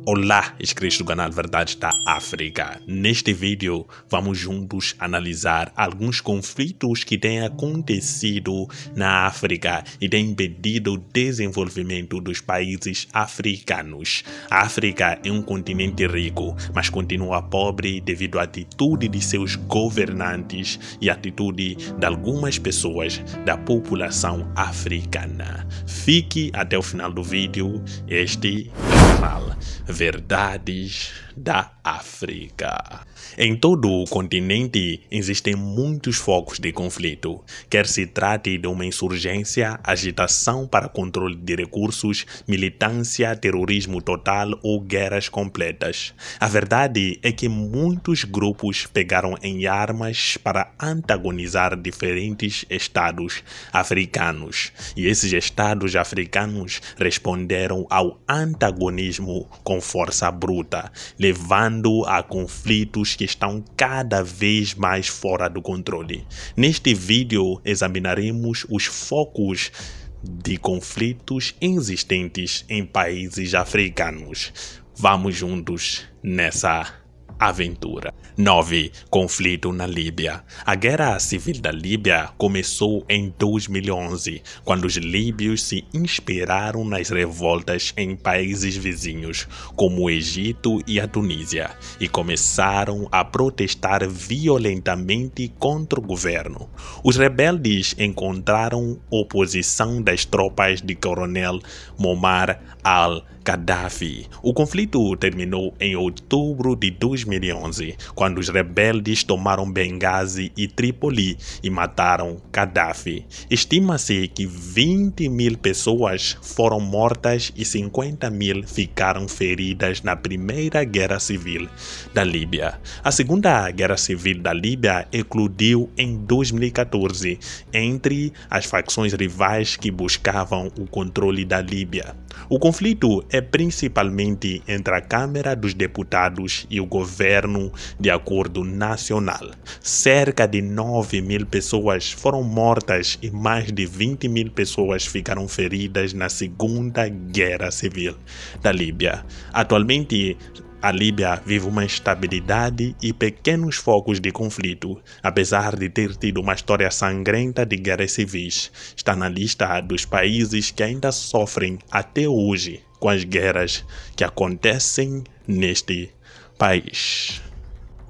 Olá, inscritos do canal Verdades da África. Neste vídeo, vamos juntos analisar alguns conflitos que têm acontecido na África e têm impedido o desenvolvimento dos países africanos. A África é um continente rico, mas continua pobre devido à atitude de seus governantes e à atitude de algumas pessoas da população africana. Fique até o final do vídeo. Este é o canal Verdades da África. Em todo o continente existem muitos focos de conflito, quer se trate de uma insurgência, agitação para controle de recursos, militância, terrorismo total ou guerras completas. A verdade é que muitos grupos pegaram em armas para antagonizar diferentes estados africanos, e esses estados africanos responderam ao antagonismo com força bruta, levando a conflitos que estão cada vez mais fora do controle. Neste vídeo examinaremos os focos de conflitos existentes em países africanos. Vamos juntos nessa aventura. 9. Conflito na Líbia. A guerra civil da Líbia começou em 2011, quando os líbios se inspiraram nas revoltas em países vizinhos, como o Egito e a Tunísia, e começaram a protestar violentamente contra o governo. Os rebeldes encontraram oposição das tropas de Coronel Muammar al-Gaddafi. O conflito terminou em outubro de 2011, quando os rebeldes tomaram Benghazi e Trípoli e mataram Gaddafi. Estima-se que 20.000 pessoas foram mortas e 50.000 ficaram feridas na Primeira Guerra Civil da Líbia. A Segunda Guerra Civil da Líbia eclodiu em 2014 entre as facções rivais que buscavam o controle da Líbia. O conflito é principalmente entre a Câmara dos Deputados e o governo de acordo nacional. Cerca de 9.000 pessoas foram mortas e mais de 20.000 pessoas ficaram feridas na Segunda Guerra Civil da Líbia. Atualmente, a Líbia vive uma instabilidade e pequenos focos de conflito, apesar de ter tido uma história sangrenta de guerras civis. Está na lista dos países que ainda sofrem até hoje com as guerras que acontecem neste país.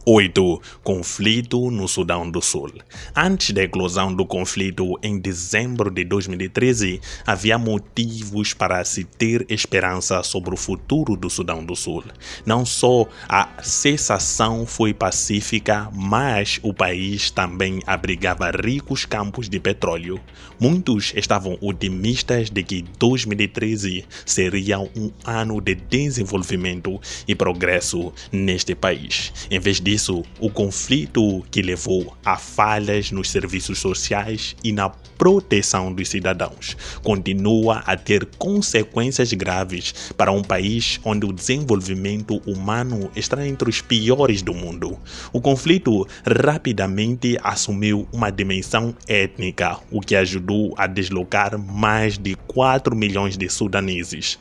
8. Conflito no Sudão do Sul. Antes da eclosão do conflito em dezembro de 2013, havia motivos para se ter esperança sobre o futuro do Sudão do Sul. Não só a cessação foi pacífica, mas o país também abrigava ricos campos de petróleo. Muitos estavam otimistas de que 2013 seria um ano de desenvolvimento e progresso neste país. Em vez disso, o conflito que levou a falhas nos serviços sociais e na proteção dos cidadãos continua a ter consequências graves para um país onde o desenvolvimento humano está entre os piores do mundo. O conflito rapidamente assumiu uma dimensão étnica, o que ajudou a deslocar mais de 4 milhões de sudaneses.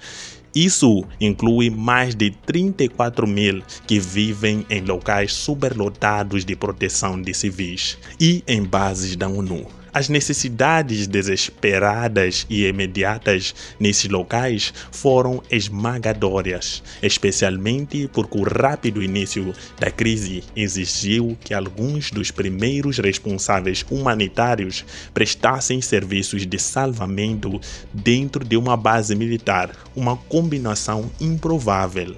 Isso inclui mais de 34.000 que vivem em locais superlotados de proteção de civis e em bases da ONU. As necessidades desesperadas e imediatas nesses locais foram esmagadoras, especialmente porque o rápido início da crise exigiu que alguns dos primeiros responsáveis humanitários prestassem serviços de salvamento dentro de uma base militar, uma combinação improvável.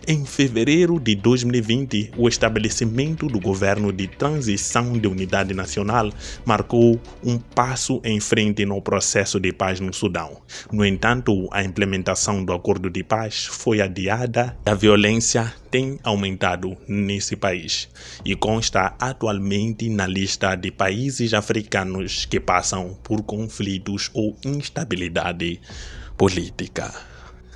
Em fevereiro de 2020, o estabelecimento do governo de transição de unidade nacional marcou um passo em frente no processo de paz no Sudão. No entanto, a implementação do acordo de paz foi adiada e a violência tem aumentado nesse país e consta atualmente na lista de países africanos que passam por conflitos ou instabilidade política.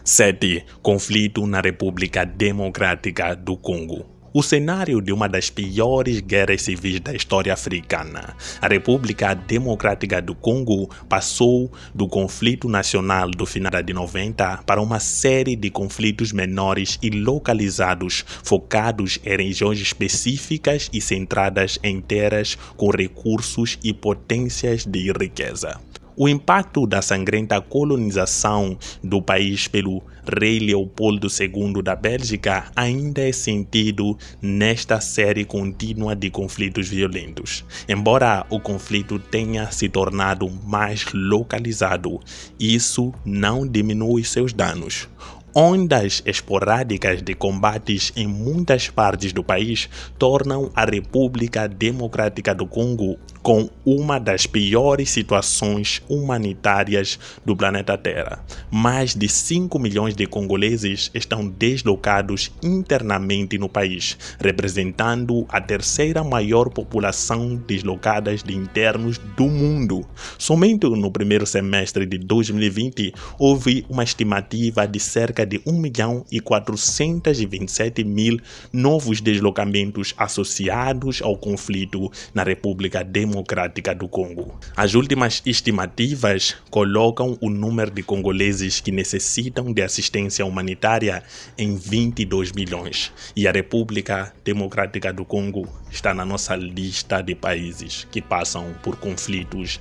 7. Conflito na República Democrática do Congo. O cenário de uma das piores guerras civis da história africana, a República Democrática do Congo passou do conflito nacional do final da década de 90 para uma série de conflitos menores e localizados, focados em regiões específicas e centradas em terras com recursos e potências de riqueza. O impacto da sangrenta colonização do país pelo rei Leopoldo II da Bélgica ainda é sentido nesta série contínua de conflitos violentos. Embora o conflito tenha se tornado mais localizado, isso não diminui seus danos. Ondas esporádicas de combates em muitas partes do país tornam a República Democrática do Congo com uma das piores situações humanitárias do planeta Terra. Mais de 5 milhões de congoleses estão deslocados internamente no país, representando a terceira maior população deslocada de internos do mundo. Somente no primeiro semestre de 2020 houve uma estimativa de cerca de 1.427.000 novos deslocamentos associados ao conflito na República Democrática do Congo. As últimas estimativas colocam o número de congoleses que necessitam de assistência humanitária em 22 milhões. E a República Democrática do Congo está na nossa lista de países que passam por conflitos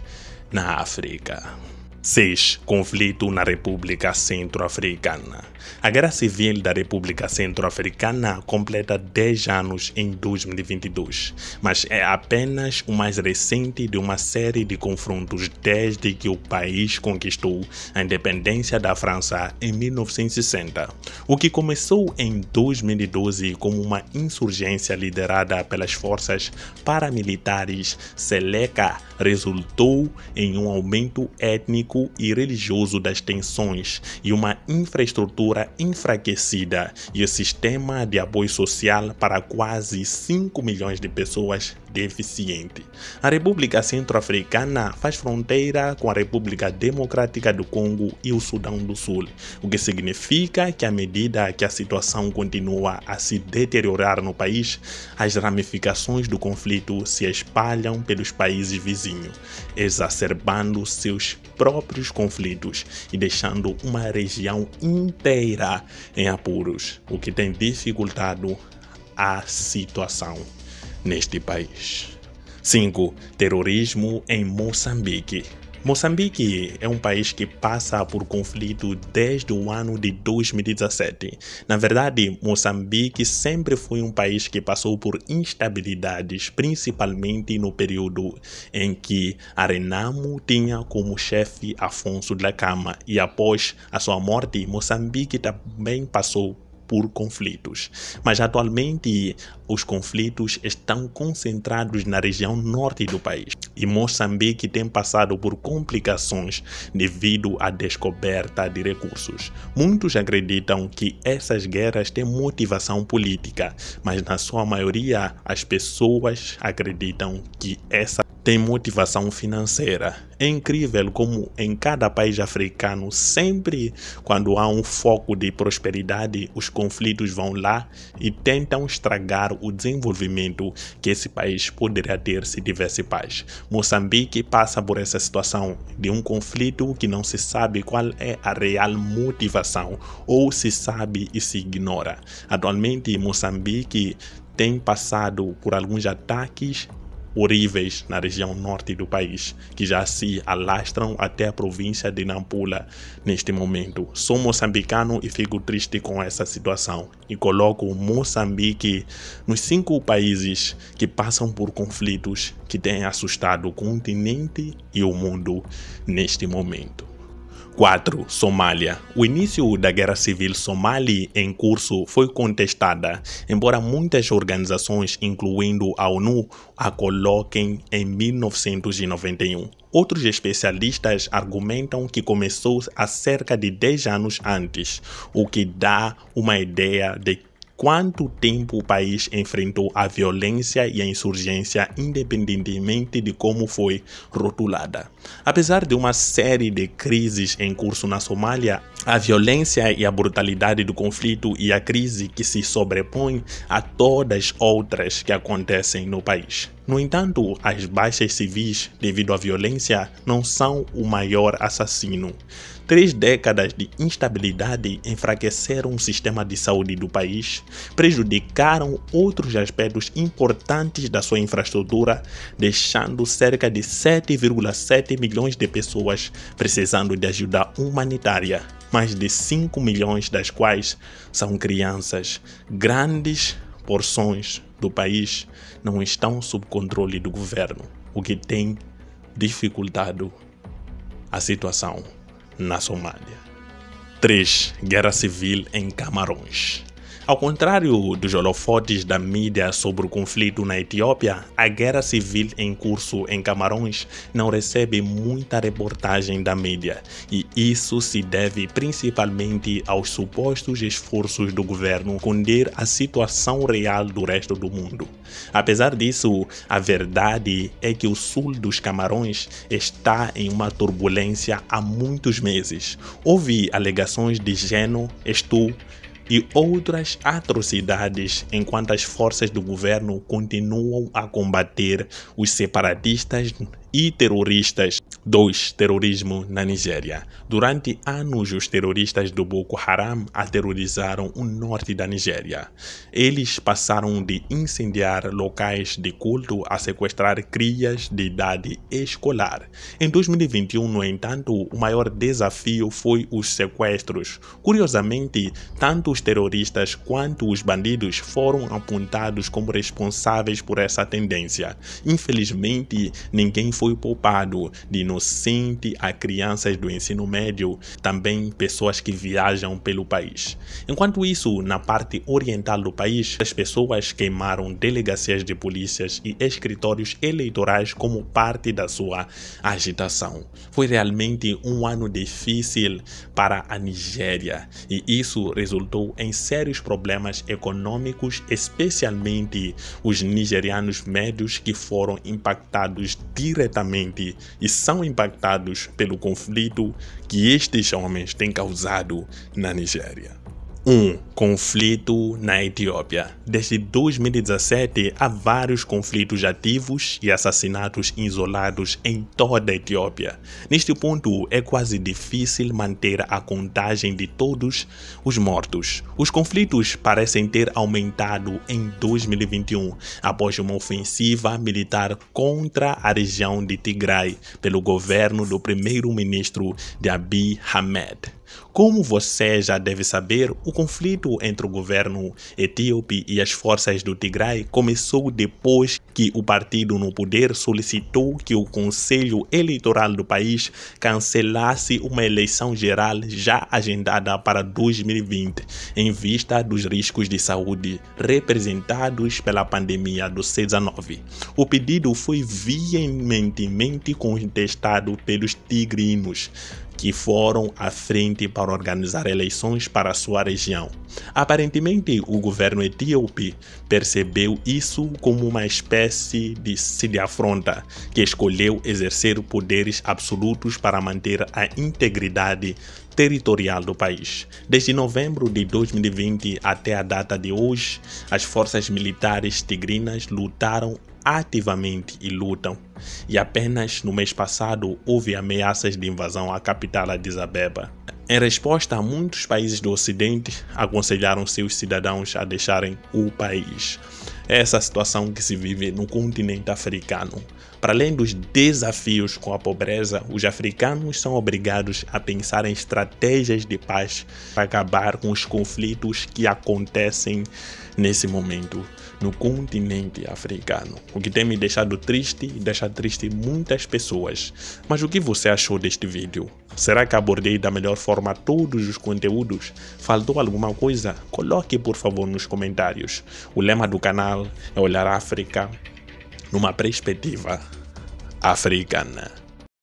na África. 6. Conflito na República Centro-Africana. A Guerra Civil da República Centro-Africana completa 10 anos em 2022, mas é apenas o mais recente de uma série de confrontos desde que o país conquistou a independência da França em 1960. O que começou em 2012 como uma insurgência liderada pelas forças paramilitares Seleka resultou em um aumento étnico e religioso das tensões e uma infraestrutura enfraquecida e o sistema de apoio social para quase 5 milhões de pessoas deficiente. A República Centro-Africana faz fronteira com a República Democrática do Congo e o Sudão do Sul, o que significa que à medida que a situação continua a se deteriorar no país, as ramificações do conflito se espalham pelos países vizinhos, exacerbando seus próprios conflitos e deixando uma região inteira em apuros, o que tem dificultado a situação neste país. 5. Terrorismo em Moçambique. Moçambique é um país que passa por conflito desde o ano de 2017. Na verdade, Moçambique sempre foi um país que passou por instabilidades, principalmente no período em que a Renamo tinha como chefe Afonso Dhlakama e após a sua morte, Moçambique também passou por conflitos. Mas atualmente os conflitos estão concentrados na região norte do país e Moçambique tem passado por complicações devido à descoberta de recursos. Muitos acreditam que essas guerras têm motivação política, mas na sua maioria as pessoas acreditam que essa tem motivação financeira. É incrível como em cada país africano, sempre quando há um foco de prosperidade, os conflitos vão lá e tentam estragar o desenvolvimento que esse país poderia ter se tivesse paz. Moçambique passa por essa situação de um conflito que não se sabe qual é a real motivação, ou se sabe e se ignora. Atualmente, Moçambique tem passado por alguns ataques horríveis na região norte do país, que já se alastram até a província de Nampula neste momento. Sou moçambicano e fico triste com essa situação e coloco Moçambique nos 5 países que passam por conflitos que têm assustado o continente e o mundo neste momento. 4. Somália. O início da guerra civil somali em curso foi contestada, embora muitas organizações, incluindo a ONU, a coloquem em 1991. Outros especialistas argumentam que começou há cerca de 10 anos antes, o que dá uma ideia de quanto tempo o país enfrentou a violência e a insurgência, independentemente de como foi rotulada. Apesar de uma série de crises em curso na Somália, a violência e a brutalidade do conflito e a crise que se sobrepõe a todas outras que acontecem no país. No entanto, as baixas civis devido à violência não são o maior assassino. 3 décadas de instabilidade enfraqueceram o sistema de saúde do país, prejudicaram outros aspectos importantes da sua infraestrutura, deixando cerca de 7,7 milhões de pessoas precisando de ajuda humanitária, mais de 5 milhões das quais são crianças. Grandes porções do país não estão sob controle do governo, o que tem dificultado a situação na Somália. 3. Guerra civil em Camarões. Ao contrário dos holofotes da mídia sobre o conflito na Etiópia, a guerra civil em curso em Camarões não recebe muita reportagem da mídia, e isso se deve principalmente aos supostos esforços do governo esconder a situação real do resto do mundo. Apesar disso, a verdade é que o sul dos Camarões está em uma turbulência há muitos meses. Houve alegações de genocídio e outras atrocidades enquanto as forças do governo continuam a combater os separatistas e terroristas. 2. Terrorismo na Nigéria. Durante anos, os terroristas do Boko Haram aterrorizaram o norte da Nigéria. Eles passaram de incendiar locais de culto a sequestrar crias de idade escolar. Em 2021, no entanto, o maior desafio foi os sequestros. Curiosamente, tanto os terroristas quanto os bandidos foram apontados como responsáveis por essa tendência. Infelizmente, ninguém foi poupado, de inocente a crianças do ensino médio, também pessoas que viajam pelo país. Enquanto isso, na parte oriental do país, as pessoas queimaram delegacias de polícias e escritórios eleitorais como parte da sua agitação. Foi realmente um ano difícil para a Nigéria, e isso resultou em sérios problemas econômicos, especialmente os nigerianos médios que foram impactados diretamente e são impactados pelo conflito que estes homens têm causado na Nigéria. 1. Conflito na Etiópia. Desde 2017, há vários conflitos ativos e assassinatos isolados em toda a Etiópia. Neste ponto, é quase difícil manter a contagem de todos os mortos. Os conflitos parecem ter aumentado em 2021, após uma ofensiva militar contra a região de Tigray pelo governo do primeiro-ministro Abiy Ahmed. Como você já deve saber, o conflito entre o governo etíope e as forças do Tigray começou depois que o partido no poder solicitou que o Conselho Eleitoral do país cancelasse uma eleição geral já agendada para 2020, em vista dos riscos de saúde representados pela pandemia do C-19. O pedido foi veementemente contestado pelos tigrinos, que foram à frente para organizar eleições para sua região. Aparentemente, o governo etíope percebeu isso como uma espécie de afronta, que escolheu exercer poderes absolutos para manter a integridade territorial do país. Desde novembro de 2020 até a data de hoje, as forças militares tigrinas lutaram ativamente e lutam, e apenas no mês passado houve ameaças de invasão à capital Addis Abeba. Em resposta, muitos países do Ocidente aconselharam seus cidadãos a deixarem o país. É essa situação que se vive no continente africano. Para além dos desafios com a pobreza, os africanos são obrigados a pensar em estratégias de paz para acabar com os conflitos que acontecem nesse momento no continente africano. O que tem me deixado triste e deixa triste muitas pessoas. Mas o que você achou deste vídeo? Será que abordei da melhor forma todos os conteúdos? Faltou alguma coisa? Coloque por favor nos comentários. O lema do canal é olhar a África numa perspectiva africana.